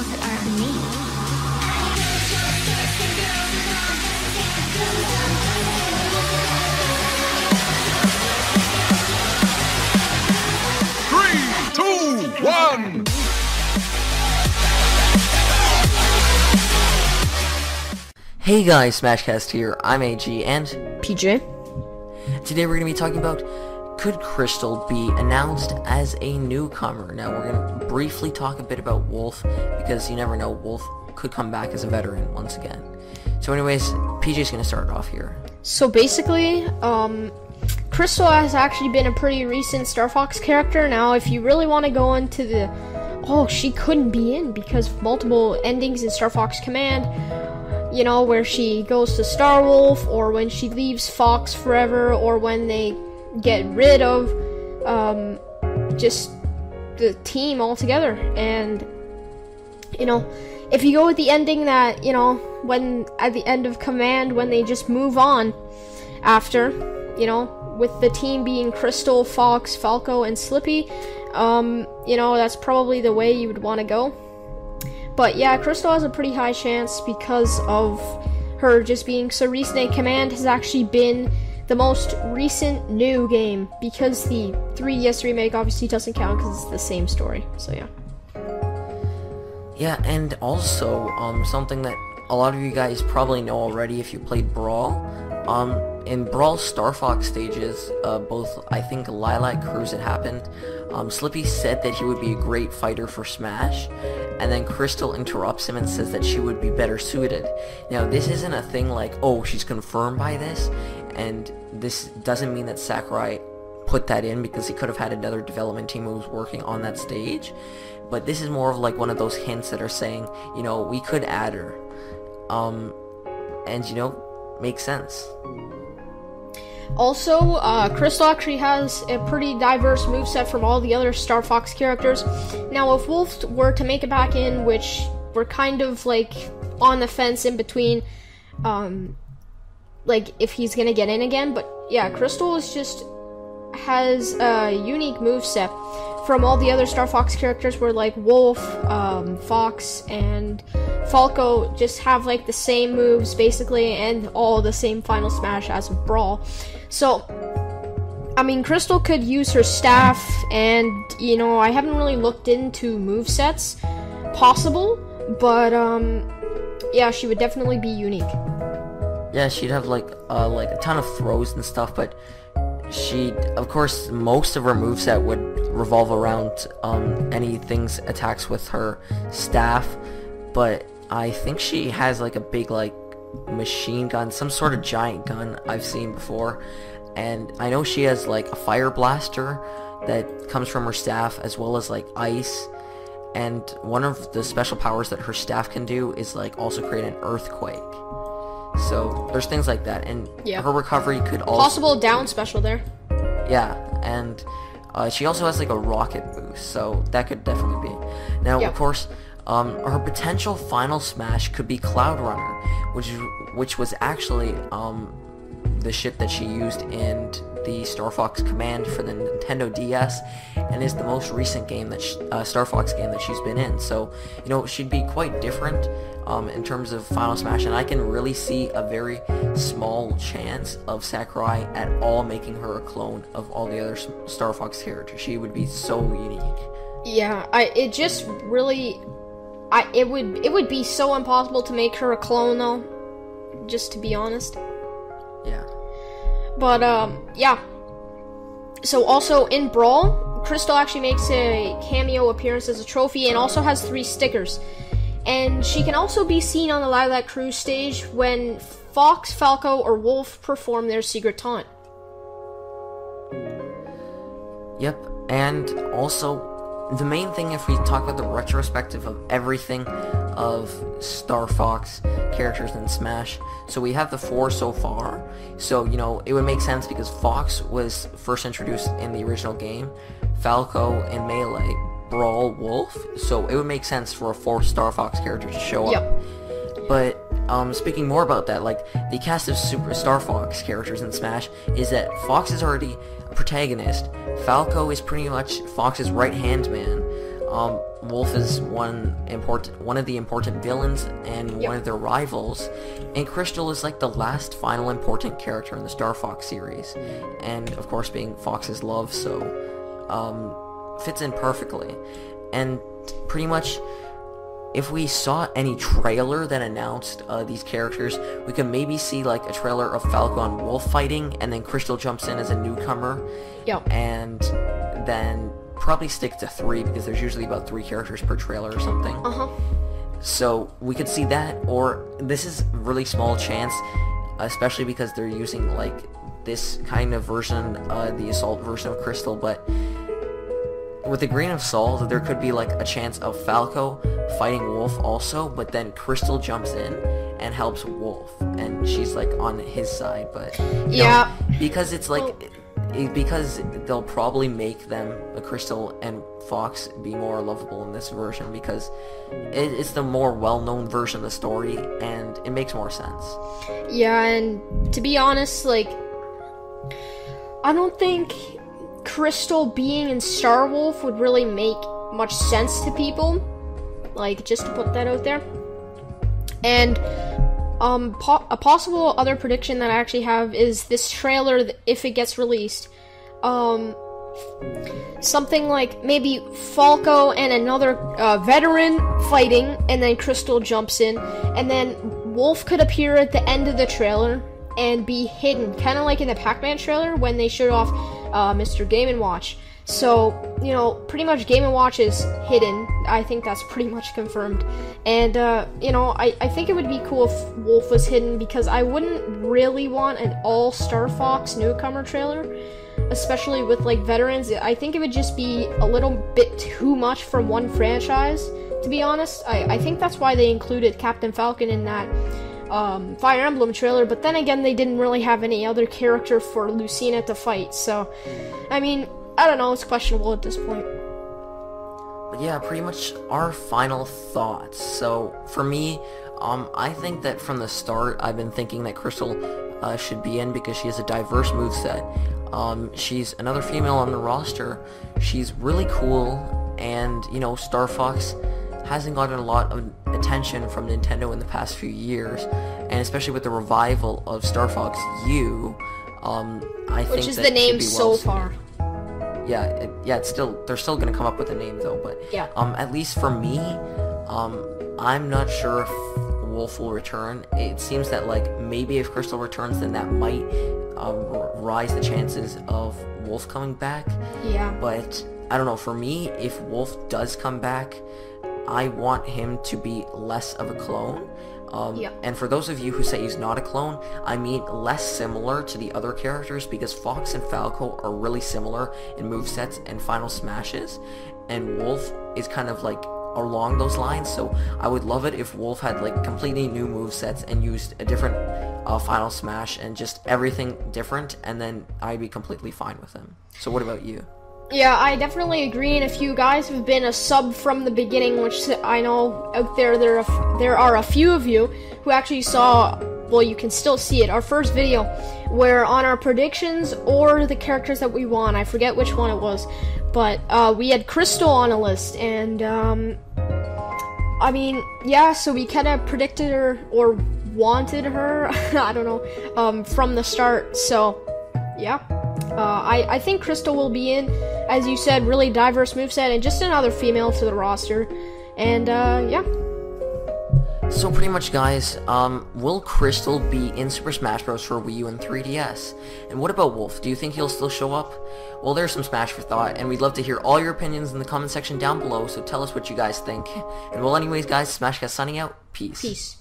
that are me. 1. Hey guys, SmashCast here. I'm AG and PJ. Today we're going to be talking about, could Krystal be announced as a newcomer? Now we're going to briefly talk a bit about Wolf, because you never know, Wolf could come back as a veteran once again. So anyways, PJ's going to start off here. So basically, Krystal has actually been a pretty recent Star Fox character. Now, if you really want to go into the, she couldn't be in because of multiple endings in Star Fox Command, you know, where she goes to Star Wolf, or when she leaves Fox forever, or when they get rid of just the team altogether. And, you know, if you go with the ending that, you know, when at the end of Command, when they just move on after, you know, with the team being Krystal, Fox, Falco, and Slippy, you know, that's probably the way you would want to go. But yeah, Krystal has a pretty high chance because of her just being so recent. And Command has actually been the most recent new game, because the 3DS remake obviously doesn't count because it's the same story. So yeah. Yeah, and also, something that a lot of you guys probably know already if you played Brawl. In Brawl's Star Fox stages, both, I think, Lilac Cruise had happened, Slippy said that he would be a great fighter for Smash, and then Krystal interrupts him and says that she would be better suited. Now, this isn't a thing like, oh, she's confirmed by this, and this doesn't mean that Sakurai put that in because he could have had another development team who was working on that stage, but this is more of like one of those hints that are saying, you know, we could add her, and, you know, makes sense. Also, Krystal actually has a pretty diverse moveset from all the other Star Fox characters. Now, if Wolf were to make it back in, which we're kind of, like, on the fence in between, like, if he's gonna get in again, but yeah, Krystal is just has a unique moveset from all the other Star Fox characters, where, like, Wolf, Fox, and Falco just have, like, the same moves, basically, and all the same Final Smash as with Brawl. So, I mean, Krystal could use her staff, and, you know, I haven't really looked into movesets possible, but, yeah, she would definitely be unique. Yeah, she'd have, like a ton of throws and stuff, but of course, most of her moveset would revolve around, any things, attacks with her staff, but I think she has, like, a big, like, machine gun, some sort of giant gun I've seen before, and I know she has, like, a fire blaster that comes from her staff, as well as, like, ice, and one of the special powers that her staff can do is, like, also create an earthquake. So there's things like that, and yeah, her recovery could also possible down special there. Yeah, and she also has, like, a rocket boost, so that could definitely be. Now, yep. Of course, her potential final smash could be Cloud Runner, which was actually the ship that she used in the Star Fox Command for the Nintendo DS, and is the most recent game that Star Fox game that she's been in. So, you know, she'd be quite different in terms of Final Smash, and I can really see a very small chance of Sakurai at all making her a clone of all the other Star Fox characters. She would be so unique. Yeah, it just really, it would be so impossible to make her a clone, though, just to be honest. Yeah. But, yeah. So also in Brawl, Krystal actually makes a cameo appearance as a trophy and also has 3 stickers. And she can also be seen on the Lilac Cruise stage when Fox, Falco, or Wolf perform their secret taunt. Yep, and also, the main thing, if we talk about the retrospective of everything of Star Fox characters in Smash, so we have the 4 so far, so, you know, it would make sense because Fox was first introduced in the original game, Falco in Melee, Brawl, Wolf, so it would make sense for a 4th Star Fox character to show up. But, speaking more about that, like, the cast of Super Star Fox characters in Smash is that Fox is already a protagonist, Falco is pretty much Fox's right-hand man, Wolf is one of the important villains and one of their rivals, and Krystal is like the last final important character in the Star Fox series, and of course being Fox's love, so fits in perfectly. And pretty much, if we saw any trailer that announced these characters, we could maybe see like a trailer of Falco and Wolf fighting, and then Krystal jumps in as a newcomer. Yep. And then probably stick to 3, because there's usually about 3 characters per trailer or something. So we could see that, or this is really small chance, especially because they're using like this kind of version, the assault version of Krystal, but with a grain of salt, there could be like a chance of Falco fighting Wolf also, but then Krystal jumps in and helps Wolf, and she's like on his side, but you know, because it's like, because they'll probably make them, Krystal and Fox, be more lovable in this version, because it's the more well-known version of the story, and it makes more sense. Yeah, and to be honest, like, I don't think Krystal being in Star Wolf would really make much sense to people, like, just to put that out there. And a possible other prediction that I actually have is this trailer, if it gets released, something like maybe Falco and another veteran fighting, and then Krystal jumps in, and then Wolf could appear at the end of the trailer and be hidden, kind of like in the Pac-Man trailer when they showed off Mr. Game & Watch. So, you know, pretty much Game & Watch is hidden. I think that's pretty much confirmed. And, you know, I think it would be cool if Wolf was hidden, because I wouldn't really want an all-Star Fox newcomer trailer, especially with, like, veterans. I think it would just be a little bit too much from one franchise, to be honest. I think that's why they included Captain Falcon in that Fire Emblem trailer, but then again, they didn't really have any other character for Lucina to fight, so, I mean, I don't know, it's questionable at this point. But yeah, pretty much our final thoughts. So, for me, I think that from the start, I've been thinking that Krystal should be in, because she has a diverse moveset. She's another female on the roster. She's really cool, and, you know, Star Fox hasn't gotten a lot of attention from Nintendo in the past few years, and especially with the revival of Star Fox U, I think which is that the name should be so well far. Yeah, it's still, they're still gonna come up with a name though, but yeah. At least for me, I'm not sure if Wolf will return. It seems that like maybe if Krystal returns, then that might rise the chances of Wolf coming back. Yeah. But I don't know. For me, if Wolf does come back, I want him to be less of a clone. And for those of you who say he's not a clone, I mean less similar to the other characters, because Fox and Falco are really similar in movesets and final smashes, and Wolf is kind of like along those lines, so I would love it if Wolf had like completely new movesets and used a different final smash and just everything different, and then I'd be completely fine with him. So what about you? Yeah, I definitely agree, and if you guys have been a sub from the beginning, which I know out there are a few of you who actually saw, well, you can still see it, our first video, where on our predictions or the characters that we want, I forget which one it was, but we had Krystal on a list, and I mean, yeah, so we kind of predicted her, or wanted her, I don't know, from the start, so, yeah. I think Krystal will be in, as you said, really diverse moveset, and just another female to the roster, and, yeah. So pretty much, guys, will Krystal be in Super Smash Bros. For Wii U and 3DS? And what about Wolf? Do you think he'll still show up? Well, there's some Smash for thought, and we'd love to hear all your opinions in the comment section down below, so tell us what you guys think. And well, anyways, guys, SmashCast signing out. Peace. Peace.